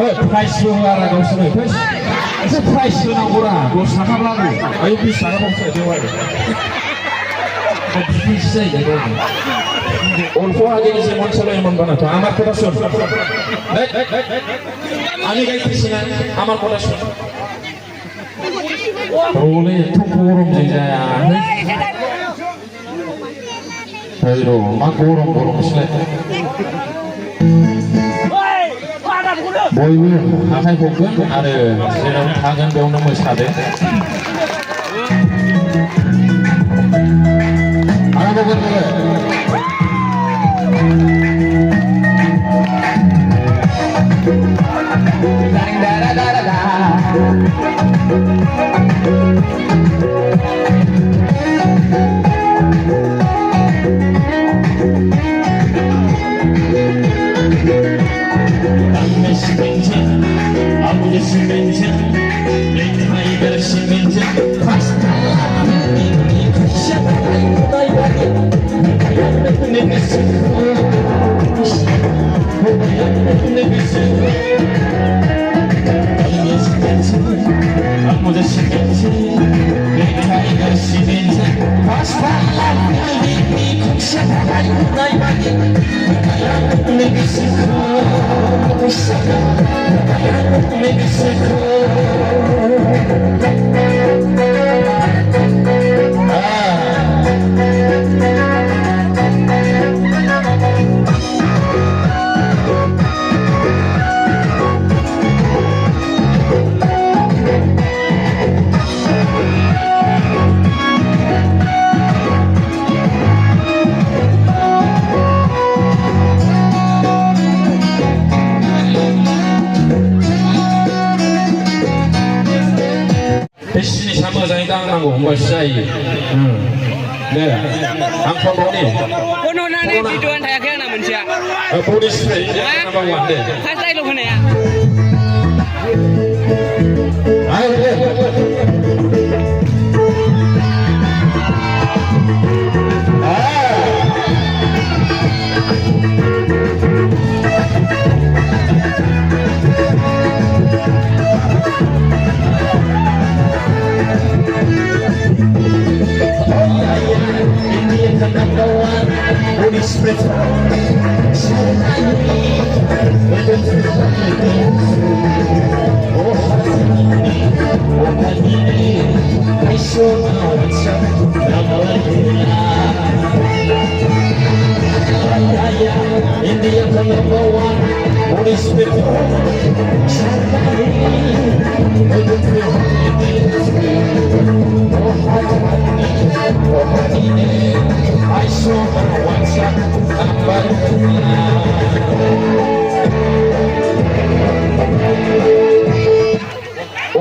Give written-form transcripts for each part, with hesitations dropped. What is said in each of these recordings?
Price होआरा गावसोरो एसे price होनांगौरा 10 थाखाब्लाबो आयौ 20 थाखा बावसो बेवहाय बिदिसो जायो अल्प आगे जेमन सालायोमोन बानाथ' আমার কথা শুন আমি গাইতেছি না আমার কথা শুন ওলে এত গরম যে যায় हेलो मा गरम गरमसैलाय बयबो आखाइ खबगोन आरो जेराव थागोन बेयावनो मोसादो आराम दांनांगौ होमबासो जायो दे आं फनबावनि फन हरनानै भिडिअ'आनो थायाखै आंना मोनसेया बडि स्प्रे नाम्बार 1 दे फार्स्ट डायलग होनाया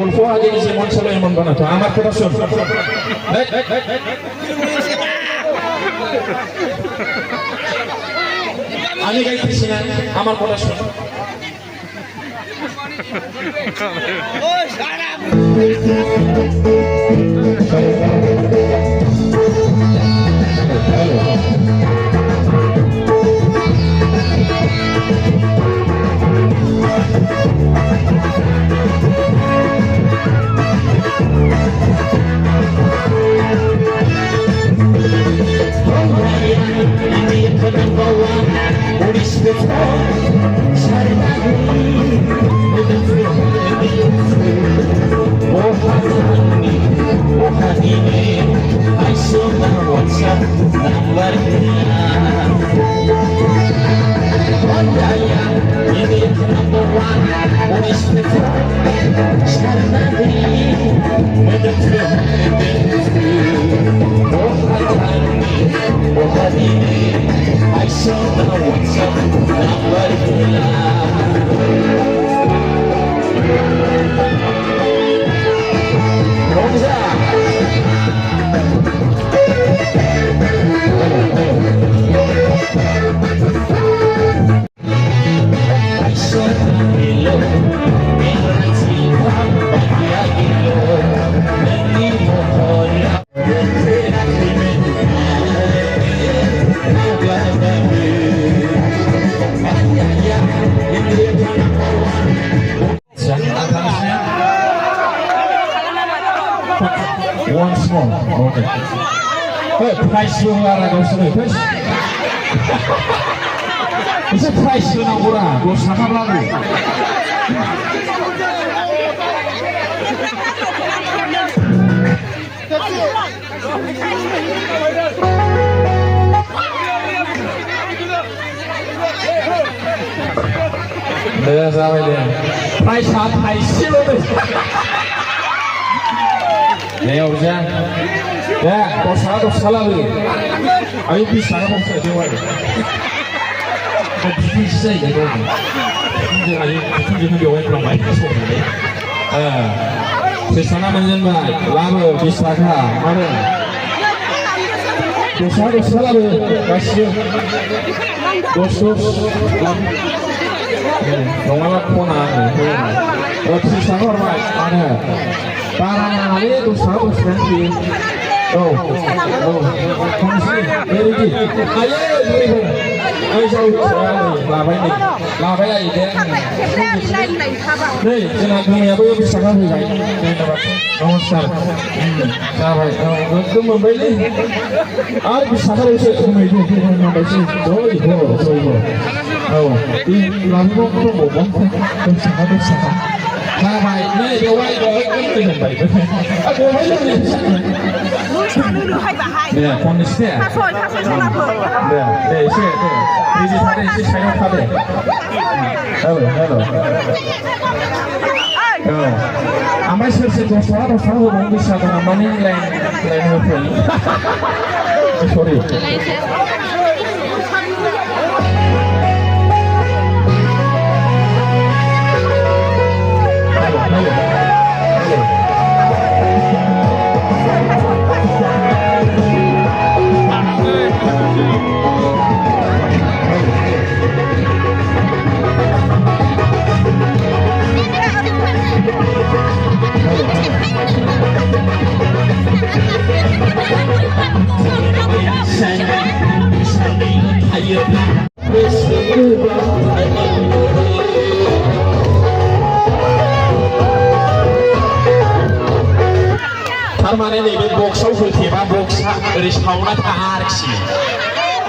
অল্প আগে যেমন সালাইমন বানাতো আমার কথা শুন আমি গাইতেছি না আমার কথা শুন small. Okay. Hey, price होआरा गावसोरो फैस एसे प्राइस होनांगौरा 10 थाखाब्लाबो दे जाबाय दे प्राइसआ थाइसेल' दे अरजा दे 10 थाखा लाबो आयु 20 थाखा बावसो देवाय बिदिसो जायो जों आयु बिदिनो बेवहाय लांबाय सौनानै फैसाना मोनजेनबाय लाबो 20 थाखा मारो 10 थाखा लाबो गासिबो 10 लाबो नङाबा खना आङो 30 थाखा हरबाय मानो बारा नाङालै 10 थाखा फैयो औ खनसे बेबायदि आयै ओइ जाव लाबाय लायो दे नै जोंना गोमायाबो 20 थाखा होबाय नमस्कार जाबाय औ गोगोम मोनबायलै आरो 20 थाखाल'सो खमायदो मोनबायसै जयबो औ बे लाबोबाव दंबावो 10 थाखा जाबाय नै बेवहाय गोगोम मोनबाय बेवहाय दे खननैसो दे एसे बिदि थादे एसे साइडआव थादे हेल' औ ओमफ्राय सोर 10 थाखा होबावो बैसागु नांनानै लाइन होफैयो सरि थारमाने नैबे बक्सआव होथेबा बक्सआ ओरै साउन्डआ थाङा आरोखि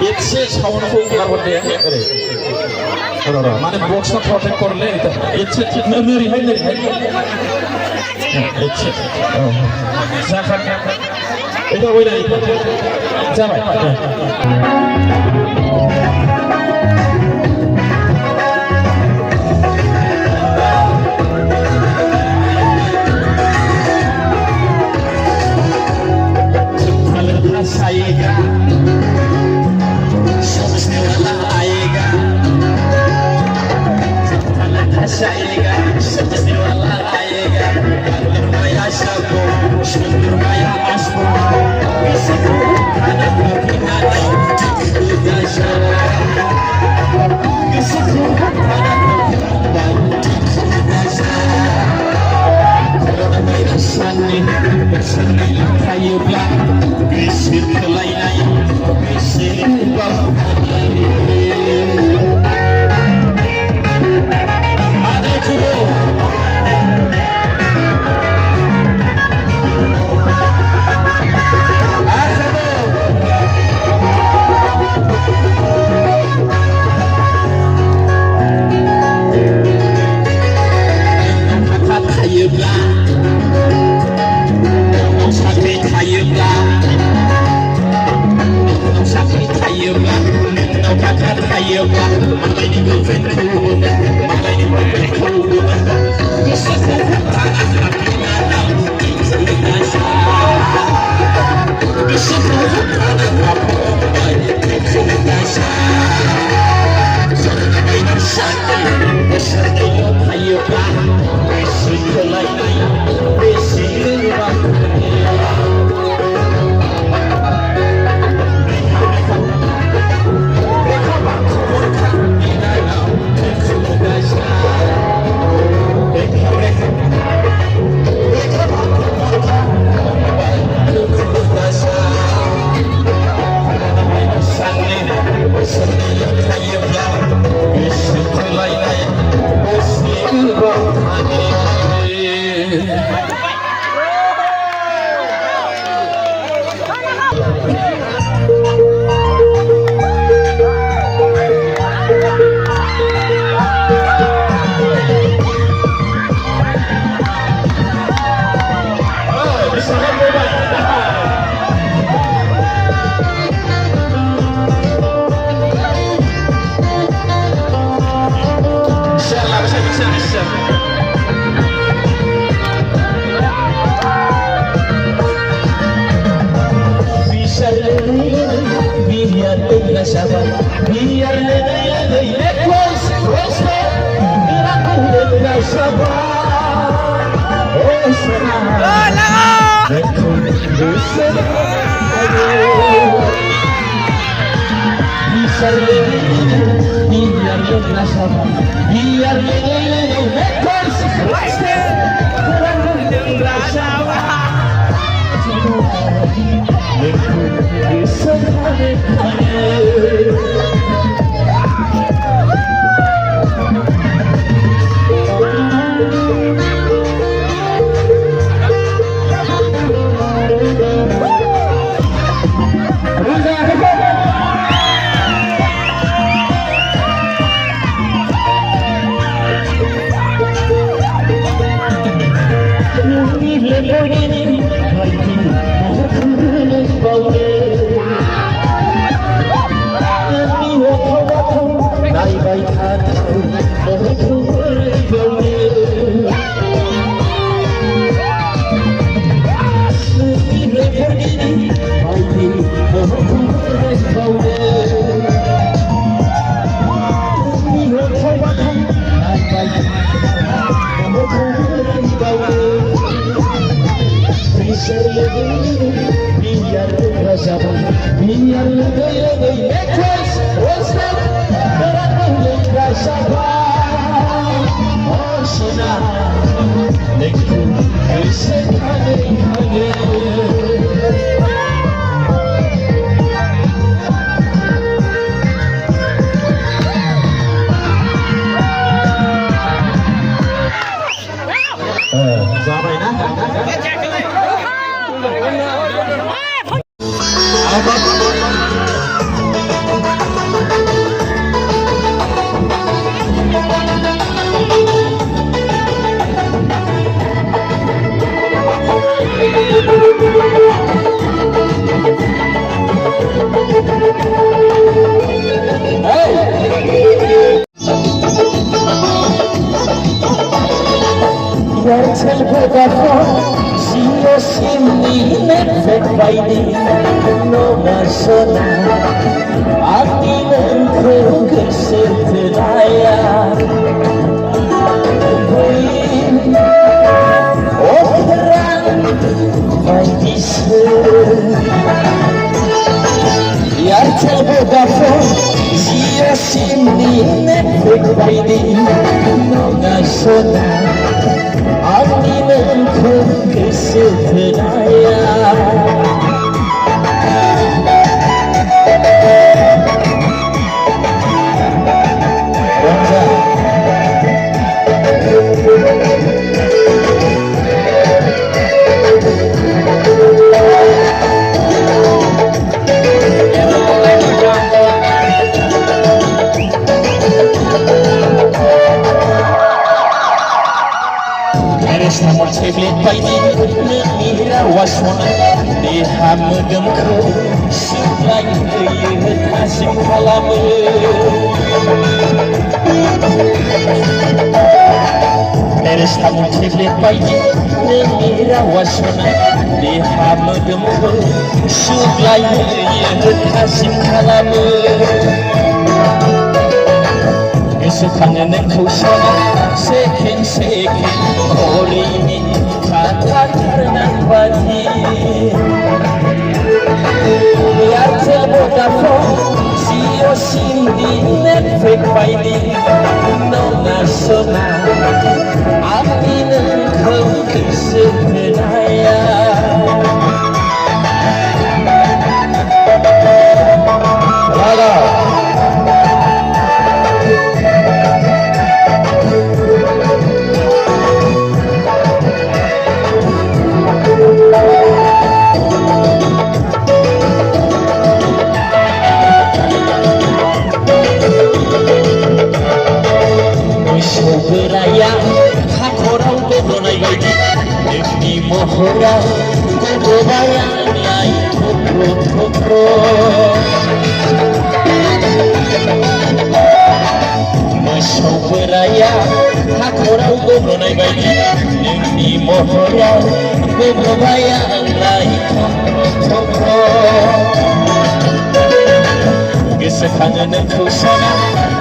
एसे साउन्डखौ गारहरदे ओरै र' माने बक्सआ प्रटेक्ट करले एसे नोरैहाय एसे औ जाखागोन এটা ওই নাই जाबाय आएगा सबसे वाला आएगा आएगा सबसे वाला आएगा माया सबको सुंदर माया आसको किसी को खाना कभी ना किसी को खाना Sunday, kayu black, bisir kelainan, bisir bau. Ada kubu. Kayu black. जाबाय ना मोसौ बोराया हाखराव गब्ल'नाय बायदि नोंनि महराव गब्ल'बाय आंलाय थख्र' गोसोखाङो नोंखौ साना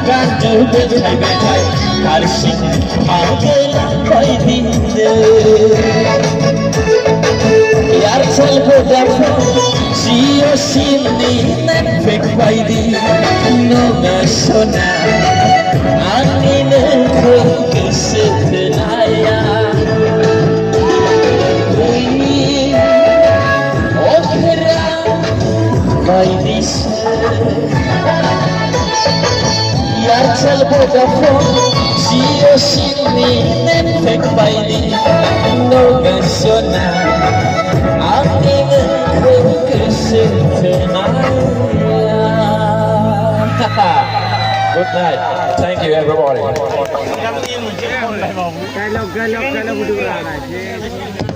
गान्दु बेथाय बेथाय हारसिं आवगोलांबाय दिनो एयारटेल भडाफन जिअ सिमनि नेटपेक बायदि नङा सना आंनि नोंखौ गोसो थोनाया अखरा बायदिसो एयारटेल भडाफन जिअ सिमनि नेटपेक बायदि नङा सना आंनि नोंखौ गोसो थोनाया Good night. Thank you everybody. Kalau berdua lah.